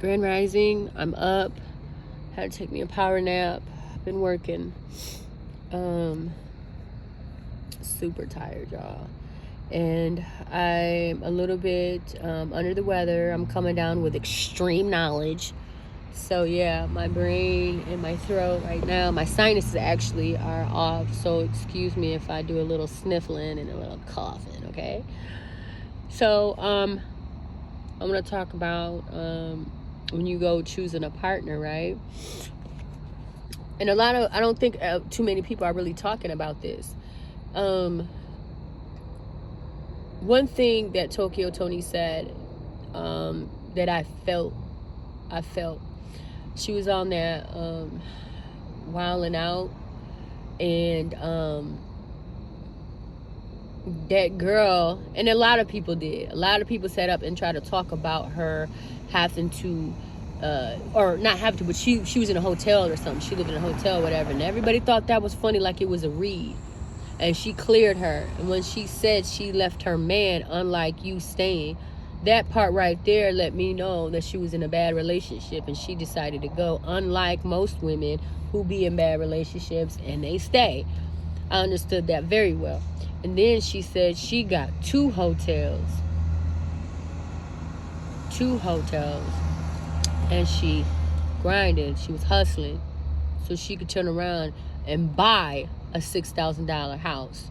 Grand Rising, I'm up. Had to take me a power nap. I've been working. Super tired, y'all. And I'm a little bit under the weather. I'm coming down with extreme knowledge. So yeah, my brain and my throat right now, my sinuses actually are off. So excuse me if I do a little sniffling and a little coughing, okay? So I'm gonna talk about when you go choosing a partner, right? And I don't think too many people are really talking about this. One thing that Tokyo Toni said that I felt, she was on there wilding out, and that girl, and a lot of people did. A lot of people sat up and tried to talk about her having to, or not have to, but she was in a hotel or something. She lived in a hotel or whatever, and everybody thought that was funny, like it was a read. And she cleared her. And when she said she left her man, unlike you staying, that part right there let me know that she was in a bad relationship and she decided to go, unlike most women who be in bad relationships and they stay. I understood that very well. And then she said she got two hotels. And she grinded. She was hustling so she could turn around and buy a $6,000 house.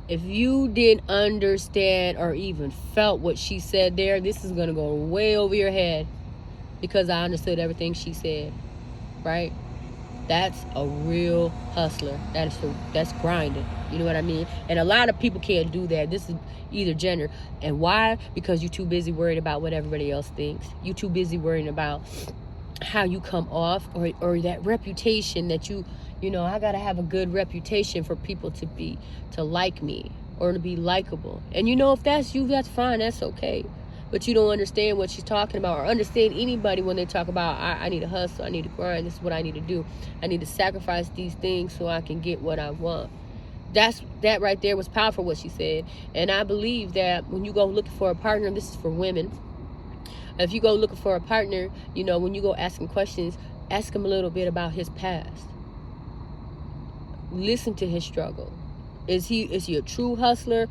If you didn't understand or even felt what she said there, this is going to go way over your head, because I understood everything she said, right? That's a real hustler. That's grinding. You know what I mean? And a lot of people can't do that. This is either gender. And why? Because you're too busy worried about what everybody else thinks. You're too busy worrying about how you come off, or that reputation that you know, I gotta have a good reputation for people to like me or to be likable. And you know, if that's you, that's fine, that's okay. But you don't understand what she's talking about, or understand anybody when they talk about, I need to hustle, I need to grind, this is what I need to do. I need to sacrifice these things so I can get what I want. That right there was powerful, what she said. And I believe that when you go looking for a partner, this is for women, if you go looking for a partner, you know, when you go asking questions, ask him a little bit about his past. Listen to his struggle. Is he a true hustler?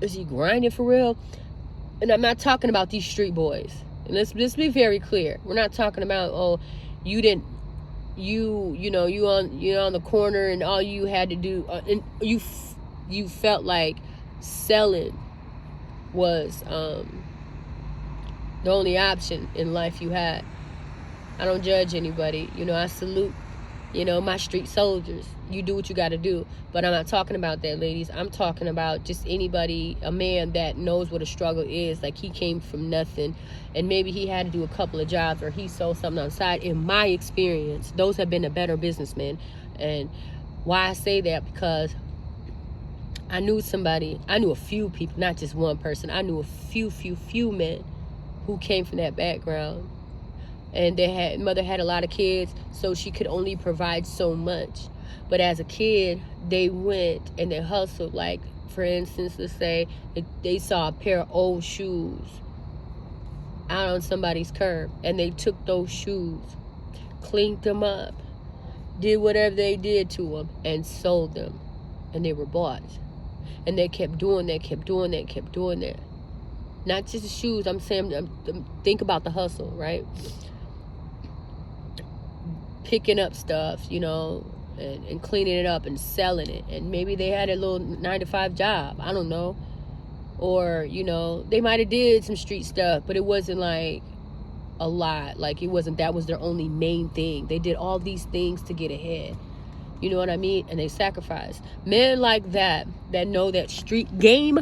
Is he grinding for real? And I'm not talking about these street boys. And let's be very clear. We're not talking about, oh, you on the corner and all you had to do, and you felt like selling was the only option in life you had. I don't judge anybody. You know, I salute, my street soldiers. You do what you got to do. But I'm not talking about that, ladies. I'm talking about just anybody, a man that knows what a struggle is. Like, he came from nothing, and maybe he had to do a couple of jobs, or he sold something outside. In my experience, those have been the better businessmen. And why I say that, because I knew a few people, not just one person. I knew a few men who came from that background, and mother had a lot of kids, so she could only provide so much. But as a kid, they went and they hustled. Like, for instance, let's say they saw a pair of old shoes out on somebody's curb, and they took those shoes, cleaned them up, did whatever they did to them, and sold them, and they were bought. And they kept doing that. Not just the shoes. I'm saying, think about the hustle, right? Picking up stuff, and cleaning it up and selling it. And maybe they had a little 9-to-5 job. I don't know. Or, they might have did some street stuff, but it wasn't like a lot. Like, that was their only main thing. They did all these things to get ahead. You know what I mean? And they sacrificed. Men like that know that street game,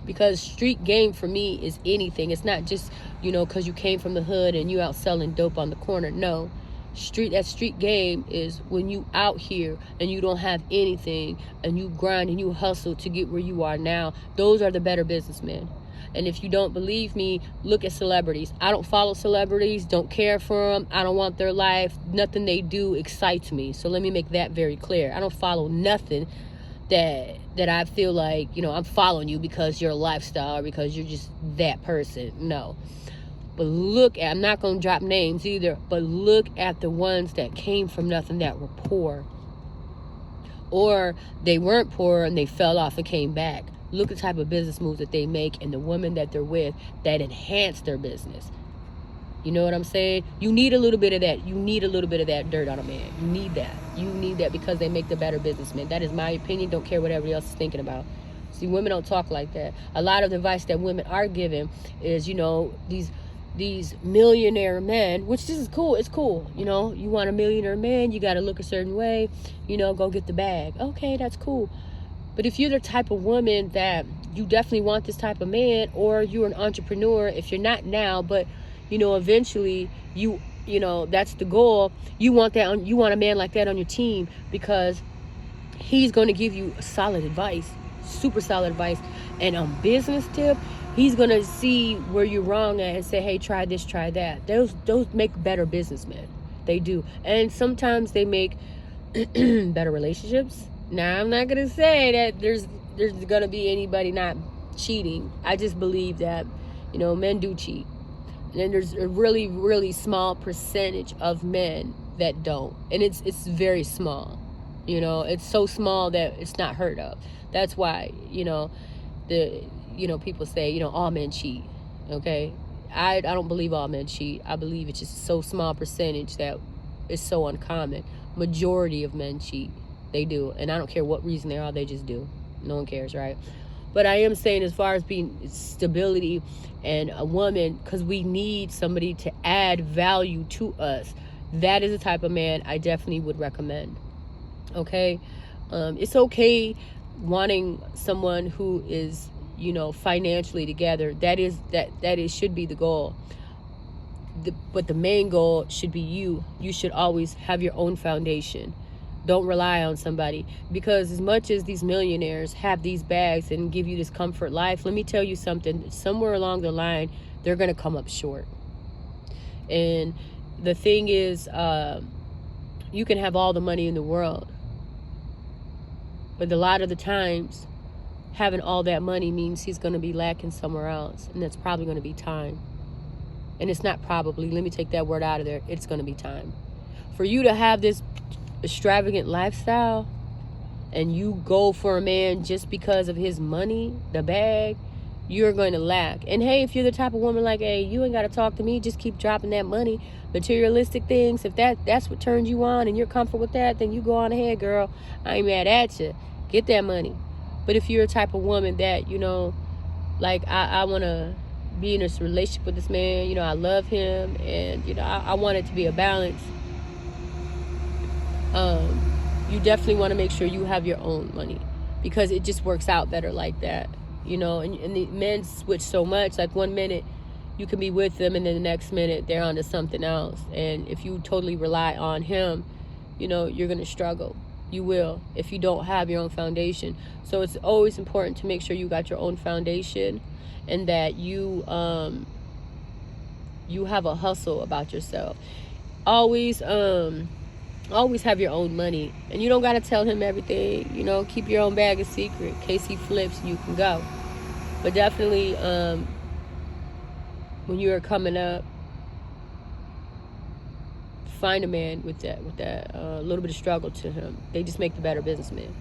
because street game for me is anything. It's not just, because you came from the hood and you out selling dope on the corner. No. That street game is when you out here and you don't have anything, and you grind and you hustle to get where you are now. Those are the better businessmen. And if you don't believe me, look at celebrities. I don't follow celebrities, don't care for them. I don't want their life. Nothing they do excites me. So let me make that very clear. I don't follow nothing that I feel like, I'm following you because you're a lifestyle or because you're just that person. No. But look at, I'm not going to drop names either, but look at the ones that came from nothing, that were poor. Or they weren't poor and they fell off and came back. Look at the type of business moves that they make and the women that they're with that enhance their business. You know what I'm saying? You need a little bit of that. You need a little bit of that dirt on a man. You need that. You need that because they make the better businessmen. That is my opinion. Don't care what everybody else is thinking about. See, women don't talk like that. A lot of the advice that women are given is, you know, these millionaire men, which this is cool. It's cool. You know, you want a millionaire man, you got to look a certain way, you know, go get the bag. Okay, that's cool. But if you're the type of woman that you definitely want this type of man, or you're an entrepreneur, if you're not now, but you know, eventually you know, that's the goal. You want that you want a man like that on your team because he's going to give you solid advice, super solid advice. And on business tip, he's going to see where you're wrong at and say, hey, try this, try that. Those make better businessmen. They do. And sometimes they make better relationships. Now, I'm not going to say that there's going to be anybody not cheating. I just believe that, you know, men do cheat. And there's a really, really small percentage of men that don't. And it's very small. You know, it's so small that it's not heard of. That's why, you know, people say, you know, all men cheat. Okay? I don't believe all men cheat. I believe it's just so small percentage that it's so uncommon. Majority of men cheat. They do. And I don't care what reason they are, they just do. No one cares, right? But I am saying, as far as being stability and a woman, because we need somebody to add value to us, that is the type of man I definitely would recommend. Okay? It's okay wanting someone who is, you know, financially together. That should be the goal. But the main goal should be you. You should always have your own foundation. Don't rely on somebody, because as much as these millionaires have these bags and give you this comfort life, let me tell you something. Somewhere along the line, they're going to come up short. And the thing is, you can have all the money in the world, but a lot of the times, having all that money means he's going to be lacking somewhere else, and that's probably going to be time. And it's not probably. Let me take that word out of there. It's going to be time. For you to have this extravagant lifestyle and you go for a man just because of his money, the bag, you're going to lack. And hey, if you're the type of woman like, hey, you ain't got to talk to me, just keep dropping that money, materialistic things, if that's what turns you on and you're comfortable with that, then you go on ahead, girl. I ain't mad at you. Get that money. But if you're a type of woman that, you know, like, I want to be in this relationship with this man, you know, I love him, and, you know, I want it to be a balance. You definitely want to make sure you have your own money, because it just works out better like that, you know. And the men switch so much. Like, one minute you can be with them and then the next minute they're onto something else. And if you totally rely on him, you know, you're going to struggle. You will, if you don't have your own foundation. So it's always important to make sure you got your own foundation, and that you have a hustle about yourself. Always have your own money, and you don't got to tell him everything. You know, keep your own bag a secret. In case he flips, you can go. But definitely, when you're coming up, find a man with that little bit of struggle to him. They just make the better businessman.